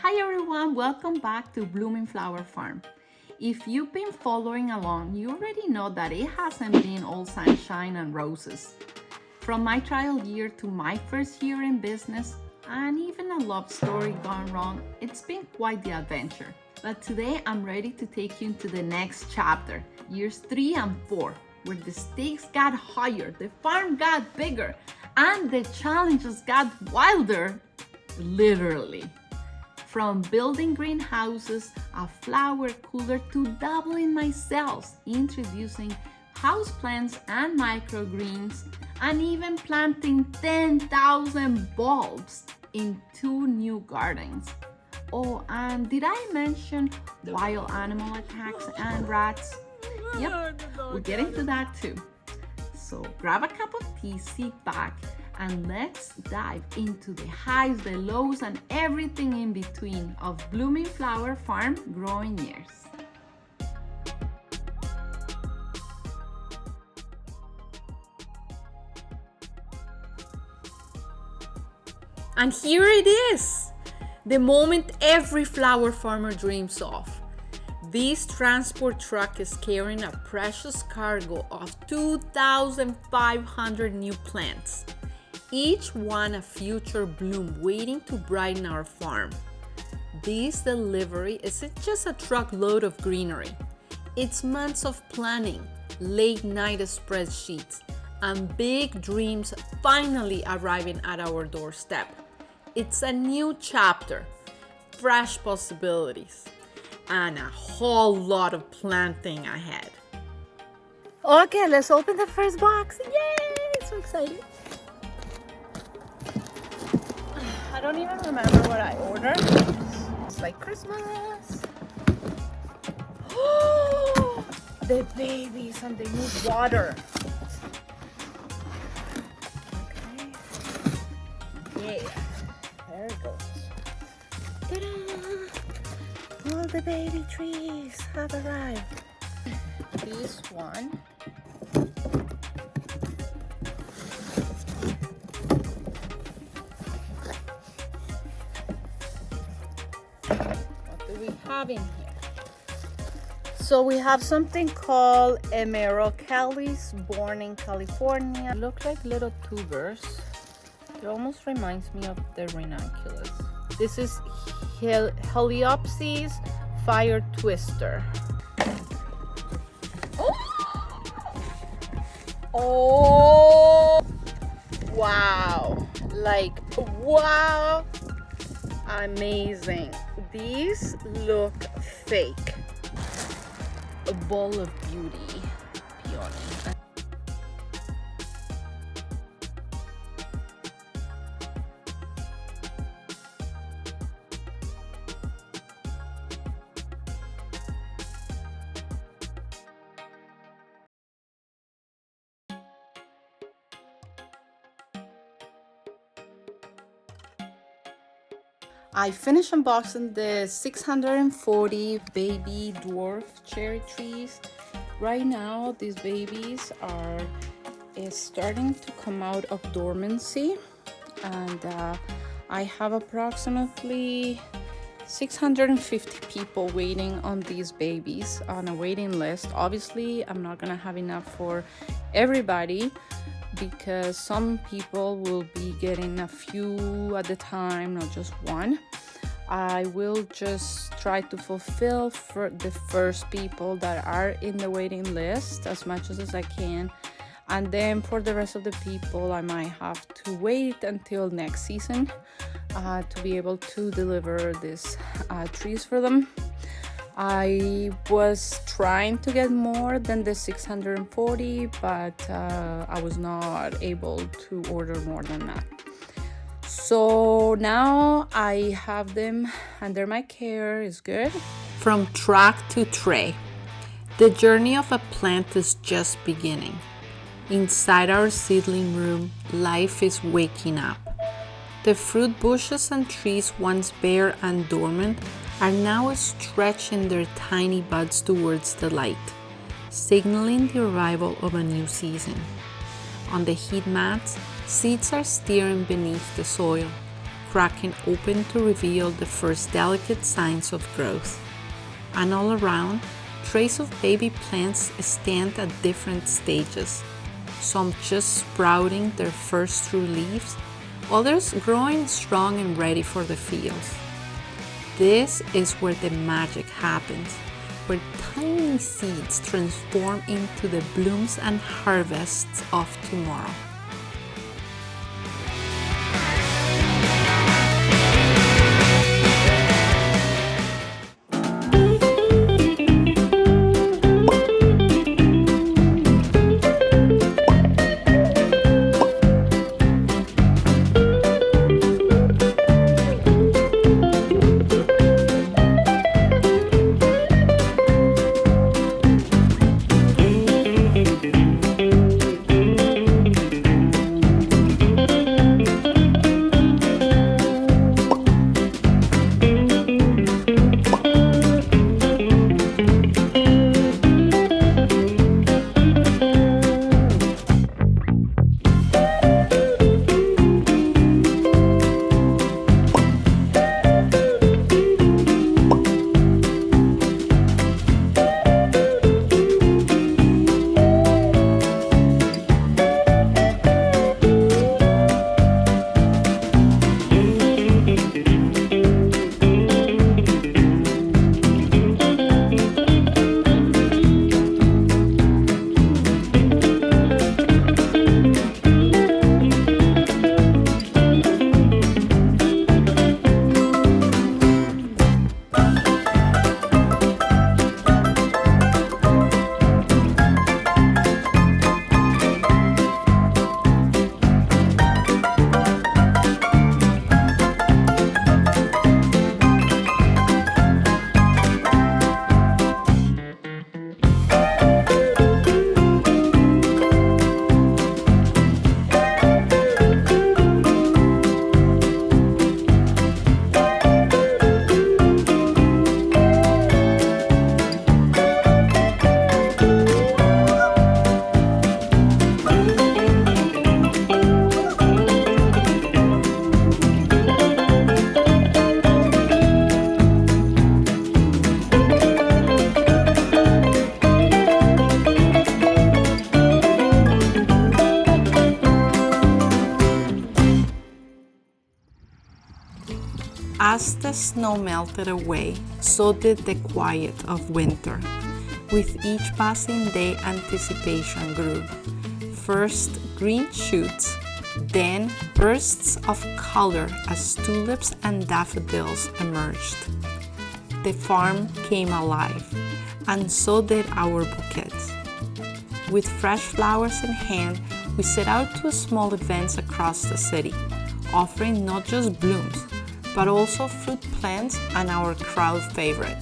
Hi everyone, welcome back to Blooming Flower Farm. If you've been following along, you already know that it hasn't been all sunshine and roses. From my trial year to my first year in business, and even a love story gone wrong, it's been quite the adventure. But today I'm ready to take you into the next chapter, years 3 and 4, where the stakes got higher, the farm got bigger, and the challenges got wilder, literally. From building greenhouses, a flower cooler, to doubling my sales, introducing houseplants and microgreens, and even planting 10,000 bulbs in 2 new gardens. Oh, and did I mention wild animal attacks and rats? Yep, we'll get into that too. So grab a cup of tea, sit back, and let's dive into the highs, the lows, and everything in between of Blooming Flower Farm growing years. And here it is, the moment every flower farmer dreams of. This transport truck is carrying a precious cargo of 2,500 new plants, each one a future bloom waiting to brighten our farm. This delivery isn't just a truckload of greenery. It's months of planning, late-night spreadsheets, and big dreams finally arriving at our doorstep. It's a new chapter, fresh possibilities, and a whole lot of planting ahead. Okay, let's open the first box. Yay! So excited. I don't even remember what I ordered. It's like Christmas. Oh, the babies, and they need water. Okay. Yeah. There it goes. Ta-da! All the baby trees have arrived. This one. What do we have in here? So we have something called Emerocallis, born in California. They look like little tubers. It almost reminds me of the ranunculus. This is Heliopsis fire twister. Oh, wow! Like, wow! Amazing. These look fake. A ball of beauty, peony. I finished unboxing the 640 baby dwarf cherry trees. Right now, these babies are starting to come out of dormancy, and I have approximately 650 people waiting on these babies on a waiting list. Obviously, I'm not gonna have enough for everybody, because some people will be getting a few at a time, not just one. I will just try to fulfill for the first people that are in the waiting list as much as I can, and then for the rest of the people I might have to wait until next season to be able to deliver these trees for them. I was trying to get more than the 640, but I was not able to order more than that. So now I have them under my care. Is good. From truck to tray, the journey of a plant is just beginning. Inside our seedling room, life is waking up. The fruit bushes and trees, once bare and dormant, are now stretching their tiny buds towards the light, signaling the arrival of a new season. On the heat mats, seeds are stirring beneath the soil, cracking open to reveal the first delicate signs of growth. And all around, trays of baby plants stand at different stages, some just sprouting their first true leaves, others growing strong and ready for the fields. This is where the magic happens, where tiny seeds transform into the blooms and harvests of tomorrow. As the snow melted away, so did the quiet of winter. With each passing day, anticipation grew. First green shoots, then bursts of color as tulips and daffodils emerged. The farm came alive, and so did our bouquets. With fresh flowers in hand, we set out to small events across the city, offering not just blooms, but also fruit plants and our crowd favorite,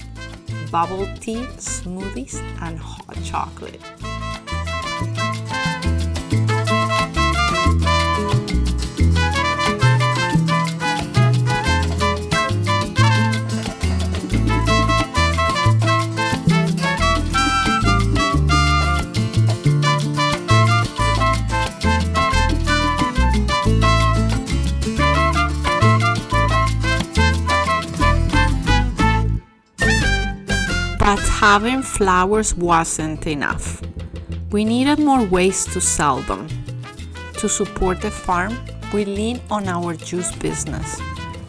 bubble tea, smoothies, and hot chocolate. But having flowers wasn't enough. We needed more ways to sell them. To support the farm, we leaned on our juice business,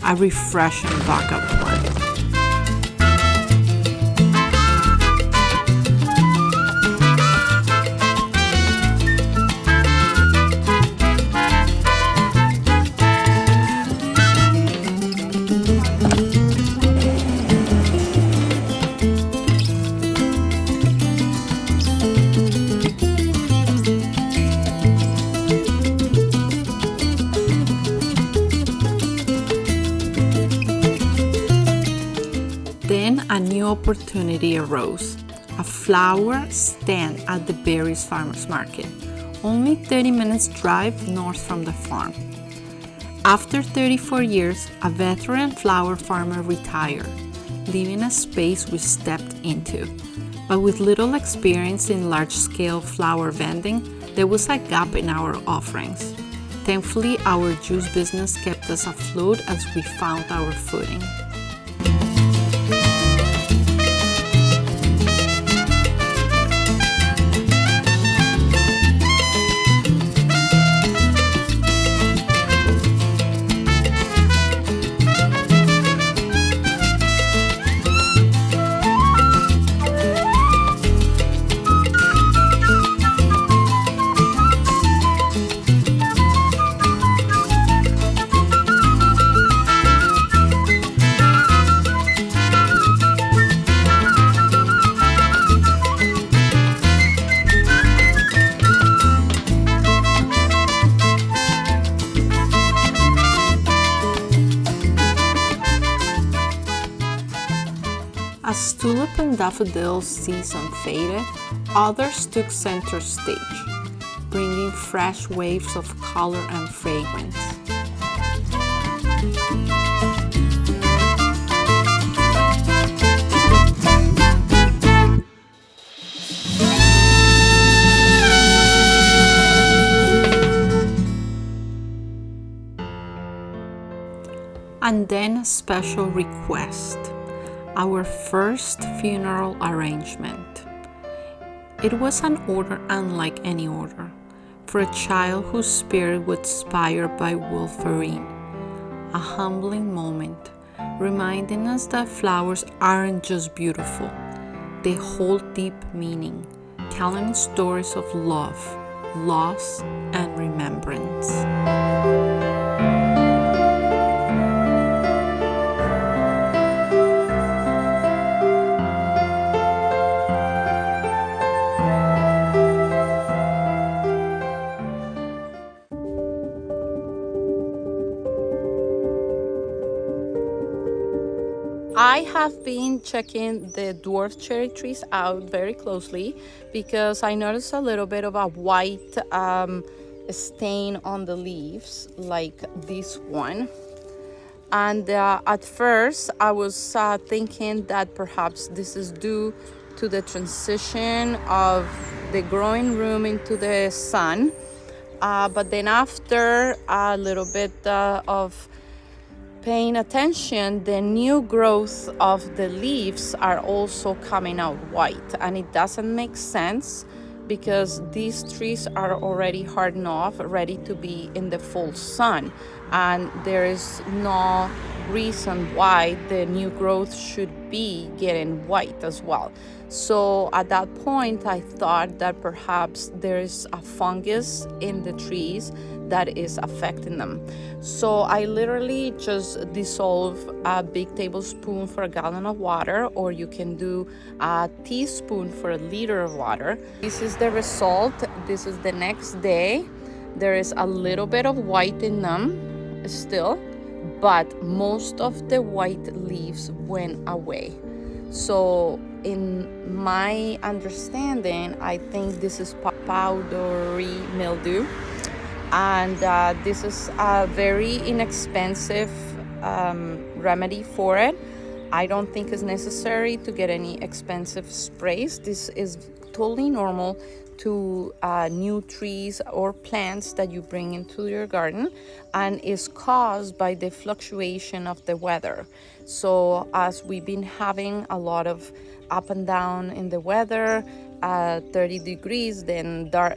a refreshing backup plan. Then a new opportunity arose, a flower stand at the Berries Farmers Market, only 30 minutes drive north from the farm. After 34 years, a veteran flower farmer retired, leaving a space we stepped into. But with little experience in large-scale flower vending, there was a gap in our offerings. Thankfully, our juice business kept us afloat as we found our footing. As tulip and daffodil season faded, others took center stage, bringing fresh waves of color and fragrance. And then a special request. Our first funeral arrangement. It was an order unlike any order, for a child whose spirit was inspired by Wolverine. A humbling moment, reminding us that flowers aren't just beautiful, they hold deep meaning, telling stories of love, loss, and remembrance. I have been checking the dwarf cherry trees out very closely because I noticed a little bit of a white stain on the leaves, like this one. And at first I was thinking that perhaps this is due to the transition of the growing room into the sun. But then after a little bit of paying attention, the new growth of the leaves are also coming out white, and it doesn't make sense because these trees are already hardened off, ready to be in the full sun, and there is no reason why the new growth should be getting white as well. So at that point I thought that perhaps there is a fungus in the trees that is affecting them. So I literally just dissolve a big tablespoon for a gallon of water, or you can do a teaspoon for a liter of water. This is the result. This is the next day. There is a little bit of white in them still, but most of the white leaves went away. So in my understanding, I think this is powdery mildew. And this is a very inexpensive remedy for it. I don't think it's necessary to get any expensive sprays. This is totally normal to new trees or plants that you bring into your garden, and is caused by the fluctuation of the weather. So as we've been having a lot of up and down in the weather, 30 degrees, then dark,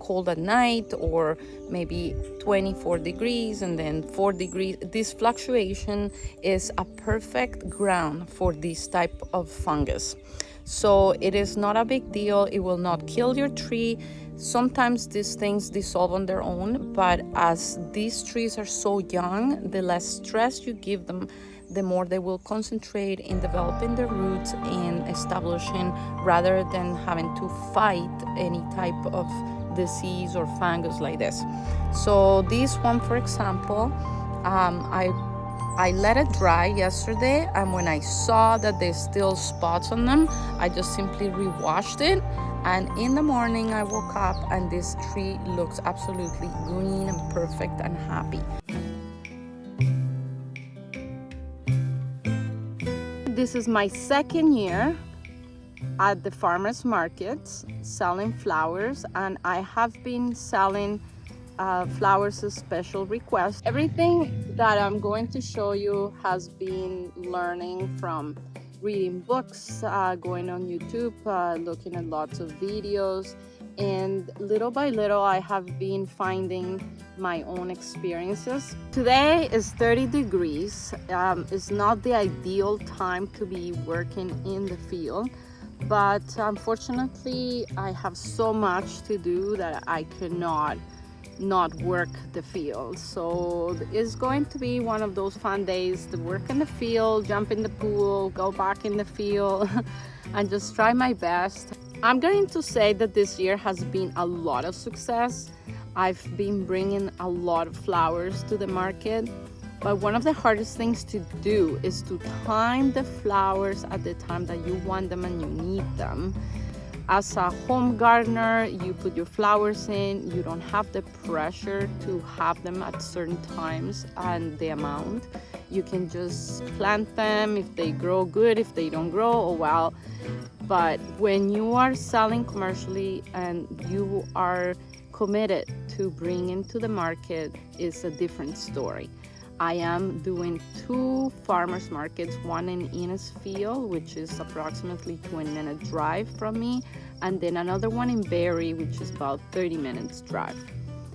cold at night, or maybe 24 degrees and then 4 degrees. This fluctuation is a perfect ground for this type of fungus. So it is not a big deal. It will not kill your tree. Sometimes these things dissolve on their own, but as these trees are so young, the less stress you give them, the more they will concentrate in developing their roots and establishing, rather than having to fight any type of disease or fungus like this. So this one, for example, I let it dry yesterday, and when I saw that there's still spots on them, I just simply re-washed it. And in the morning I woke up and this tree looks absolutely green and perfect and happy. This is my second year at the farmers markets selling flowers, and I have been selling flowers special request. Everything that I'm going to show you has been learning from reading books, going on YouTube, looking at lots of videos, and little by little I have been finding my own experiences. Today is 30 degrees. It's not the ideal time to be working in the field, but unfortunately I have so much to do that I cannot not work the field. So it's going to be one of those fun days to work in the field, jump in the pool, go back in the field and just try my best. I'm going to say that this year has been a lot of success. I've been bringing a lot of flowers to the market, but one of the hardest things to do is to time the flowers at the time that you want them and you need them. As a home gardener, you put your flowers in, you don't have the pressure to have them at certain times and the amount. You can just plant them. If they grow, good. If they don't grow, oh well. But when you are selling commercially and you are committed to bringing to the market, it's a different story. I am doing 2 farmers markets, one in Innisfield, which is approximately 20-minute drive from me, and then another one in Barrie, which is about 30 minutes drive.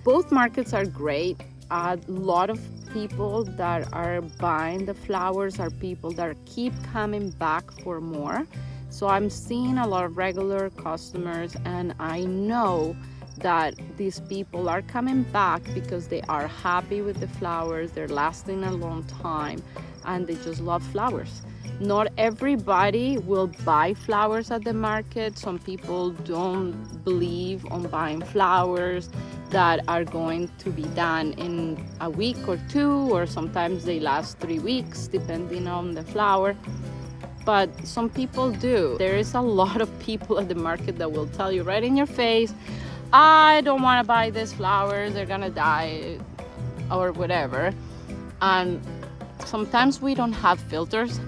Both markets are great. A lot of people that are buying the flowers are people that keep coming back for more. So I'm seeing a lot of regular customers, and I know that these people are coming back because they are happy with the flowers, they're lasting a long time, and they just love flowers. Not everybody will buy flowers at the market. Some people don't believe on buying flowers that are going to be done in a week or 2, or sometimes they last 3 weeks depending on the flower. But some people do. There is a lot of people at the market that will tell you right in your face, I don't want to buy these flowers, they're gonna die or whatever. And sometimes we don't have filters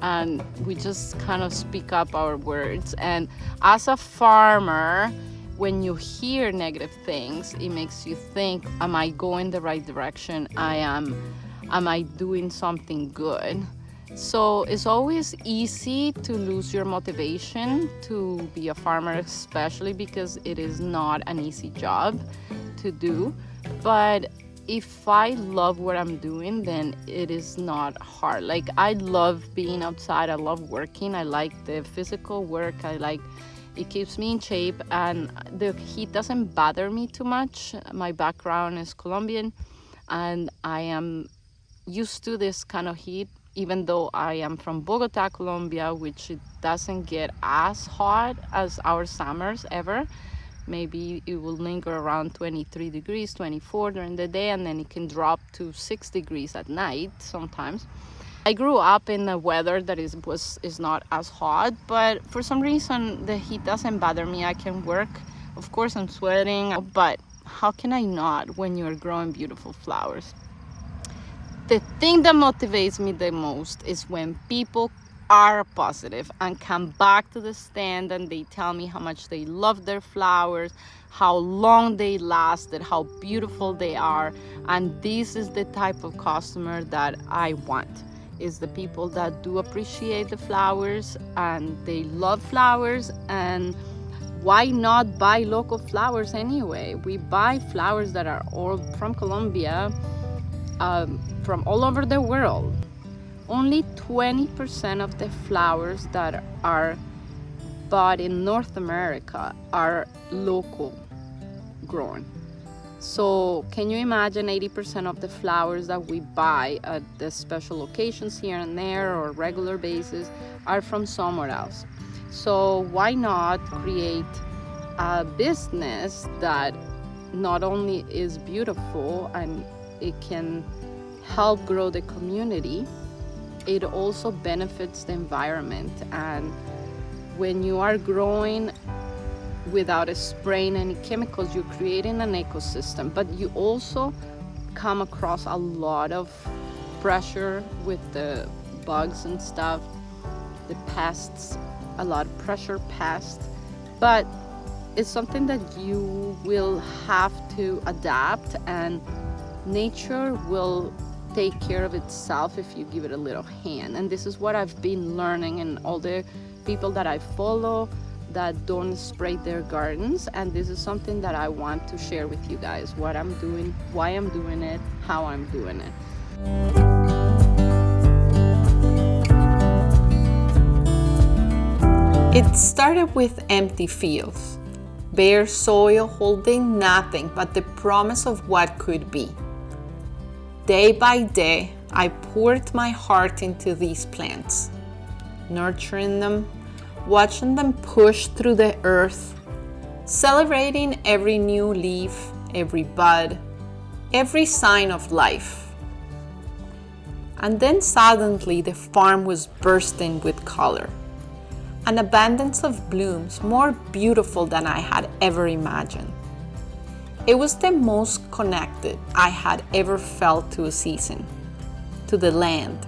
and we just kind of speak up our words. And as a farmer, when you hear negative things, it makes you think, am I going the right direction? Am I doing something good? So it's always easy to lose your motivation to be a farmer, especially because it is not an easy job to do. But if I love what I'm doing, then it is not hard. Like, I love being outside, I love working, I like the physical work, it keeps me in shape, and the heat doesn't bother me too much. My background is Colombian and I am used to this kind of heat. Even though I am from Bogota, Colombia, which it doesn't get as hot as our summers ever. Maybe it will linger around 23 degrees, 24 during the day, and then it can drop to 6 degrees at night sometimes. I grew up in a weather that is not as hot, but for some reason the heat doesn't bother me. I can work. Of course I'm sweating, but how can I not when you're growing beautiful flowers? The thing that motivates me the most is when people are positive and come back to the stand and they tell me how much they love their flowers, how long they lasted, how beautiful they are. And this is the type of customer that I want, is the people that do appreciate the flowers and they love flowers. And why not buy local flowers anyway? We buy flowers that are all from Colombia, from all over the world. Only 20% of the flowers that are bought in North America are local grown. So can you imagine 80% of the flowers that we buy at the special occasions here and there or regular basis are from somewhere else? So why not create a business that not only is beautiful and it can help grow the community, it also benefits the environment. And when you are growing without spraying any chemicals, you're creating an ecosystem, but you also come across a lot of pressure with the bugs and stuff, the pests, a lot of pressure pests. But it's something that you will have to adapt, and nature will take care of itself if you give it a little hand. And this is what I've been learning, and all the people that I follow that don't spray their gardens, and this is something that I want to share with you guys, what I'm doing, why I'm doing it, how I'm doing it. It started with empty fields, bare soil holding nothing but the promise of what could be. Day by day, I poured my heart into these plants, nurturing them, watching them push through the earth, celebrating every new leaf, every bud, every sign of life. And then suddenly the farm was bursting with color, an abundance of blooms more beautiful than I had ever imagined. It was the most connected I had ever felt to a season, to the land,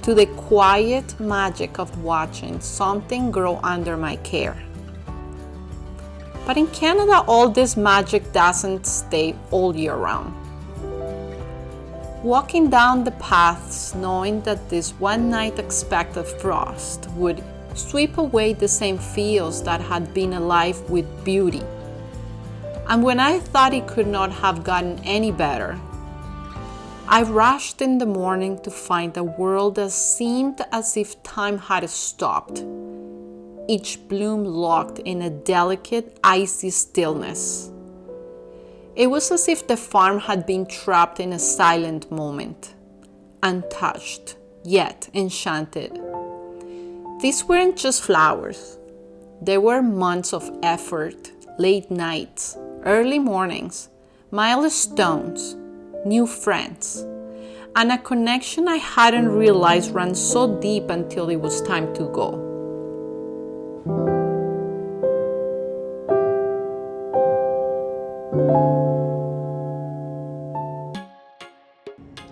to the quiet magic of watching something grow under my care. But in Canada, all this magic doesn't stay all year round. Walking down the paths knowing that this one night expected frost would sweep away the same fields that had been alive with beauty. And when I thought it could not have gotten any better, I rushed in the morning to find a world that seemed as if time had stopped, each bloom locked in a delicate, icy stillness. It was as if the farm had been trapped in a silent moment, untouched, yet enchanted. These weren't just flowers. They were months of effort, late nights, early mornings, milestones, new friends, and a connection I hadn't realized ran so deep until it was time to go.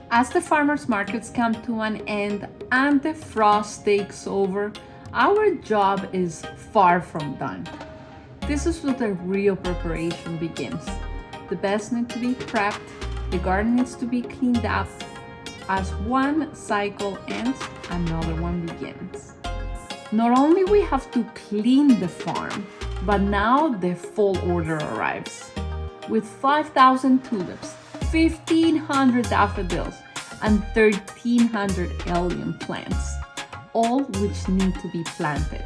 As the farmers' markets come to an end and the frost takes over, our job is far from done. This is where the real preparation begins. The beds need to be prepped, the garden needs to be cleaned up. As one cycle ends, another one begins. Not only we have to clean the farm, but now the fall order arrives. With 5,000 tulips, 1,500 daffodils, and 1,300 allium plants, all which need to be planted.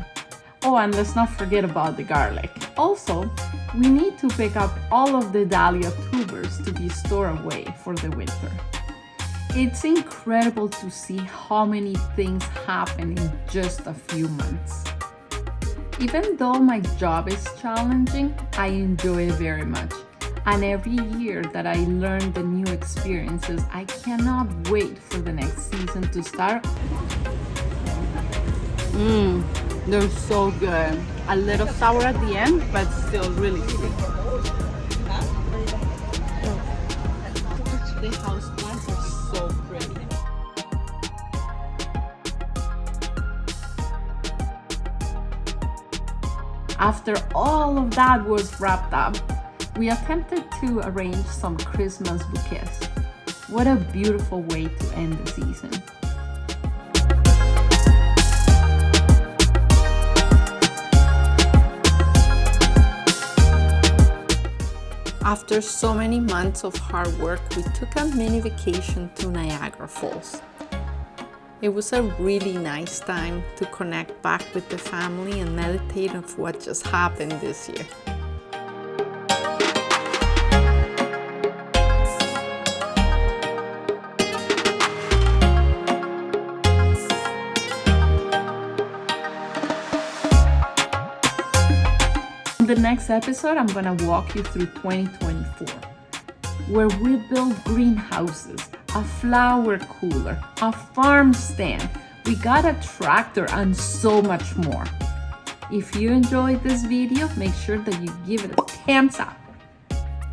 Oh, and let's not forget about the garlic. Also, we need to pick up all of the dahlia tubers to be stored away for the winter. It's incredible to see how many things happen in just a few months. Even though my job is challenging, I enjoy it very much. And every year that I learn the new experiences, I cannot wait for the next season to start. They're so good. A little sour at the end, but still really sweet. The house plants are so pretty. After all of that was wrapped up, we attempted to arrange some Christmas bouquets. What a beautiful way to end the season. After so many months of hard work, we took a mini vacation to Niagara Falls. It was a really nice time to connect back with the family and meditate on what just happened this year. In the next episode, I'm gonna walk you through 2024, where we built greenhouses, a flower cooler, a farm stand, we got a tractor, and so much more. If you enjoyed this video, make sure that you give it a thumbs up.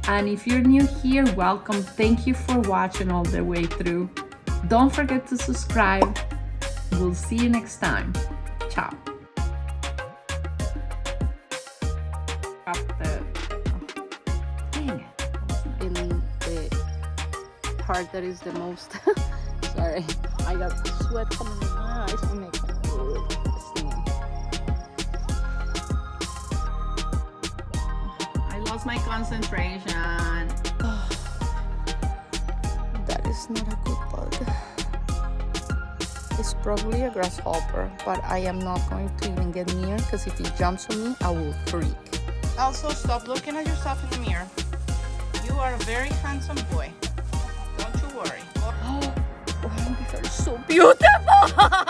And if you're new here, welcome. Thank you for watching all the way through. Don't forget to subscribe. We'll see you next time. Ciao. Up the part that is the most sorry, I got sweat coming in my eyes and making me stinging. I lost my concentration. That is not a good bug. It's probably a grasshopper, but I am not going to even get near because if it jumps on me, I will freak. Also, stop looking at yourself in the mirror. You are a very handsome boy. Don't you worry. Oh, these are so beautiful!